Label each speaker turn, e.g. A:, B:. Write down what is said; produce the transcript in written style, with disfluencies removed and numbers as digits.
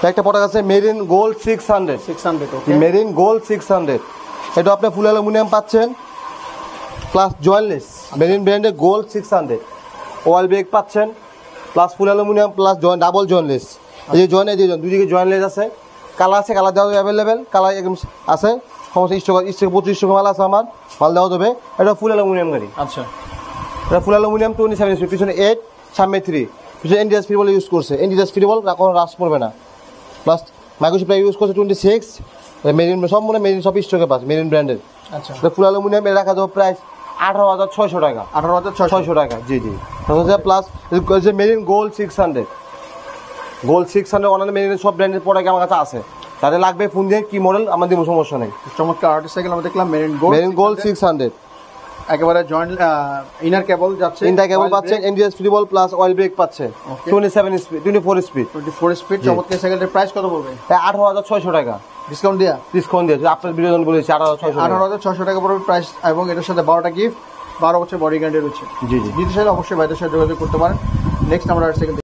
A: একটা প্রোডাক্ট আছে marine gold 600
B: ওকে
A: marine gold 600 এটা আপনি ফুল অ্যালুমিনিয়াম পাচ্ছেন প্লাস জয়েন্টলেস মেরিন ব্র্যান্ডের গোল্ড 600 ওয়াল ব্রেক পাচ্ছেন প্লাস ফুল অ্যালুমিনিয়াম প্লাস ডাবল জয়েন্টলেস এই যে জয়েন্ট দিয়ে দুদিকে জয়েন্টলেস আছে কালার আছে কালার দেওয়া অ্যাভেলেবেল কালার একদম আছে সমস্ত স্টক 25 মাল আছে আমার মাল দেওয়া যাবে এটা ফুল অ্যালুমিনিয়াম গাড়ি
B: আচ্ছা
A: এটা ফুল অ্যালুমিনিয়াম 27 ইঞ্চি পিছনে 8 সামনে 3 পিছনে এনডিএস ফিবল ইউজ করছে এনডিএস ফিবল কোনো রাশ পড়বে না প্লাস মাইক্রোচিপ ইউজ করছে 26 মেরিন সব মনে মেরিন সব স্টকে পাচ্ছে মেরিন ব্র্যান্ডের
B: আচ্ছা
A: এটা ফুল অ্যালুমিনিয়াম এর রাখা যাবে প্রাইস 18,600 টাকা
B: 18,600
A: টাকা জি জি প্লাস মেরিন গোল্ড 600 অন্যান্য মেরিনের সব ব্র্যান্ডের প্রোডাক্ট আমার কাছে আছে তাদের লাগবে ফোন দিয়ে কি মডেল আমাদের সমস্যা নেই
B: চমৎকার আর্টিস্ট সাইকেল আমরা দেখলাম মেরিন গোল্ড
A: 600
B: একেবারে জয়েন্ট ইনার কেবল যাচ্ছে
A: ইনার কেবল পাচ্ছেন NDS feeble plus oil brake পাচ্ছেন 27 স্পিড 24 স্পিড
B: চমৎকার সাইকেলের প্রাইস কত পড়বে
A: 18,600 টাকা
B: ডিসকাউন্ট দিয়ে
A: আপনার বিনোদন বলেছি
B: 18,600 টাকা পড়বে প্রাইস এবং এটার সাথে 12টা গিফট 12 বছর বডি গ্যারান্টি রয়েছে
A: জি জি
B: নিতে চাইলে অবশ্যই ভাইদের সাথে যোগাযোগ করতে পারেন নেক্সট আমরা সাইকেল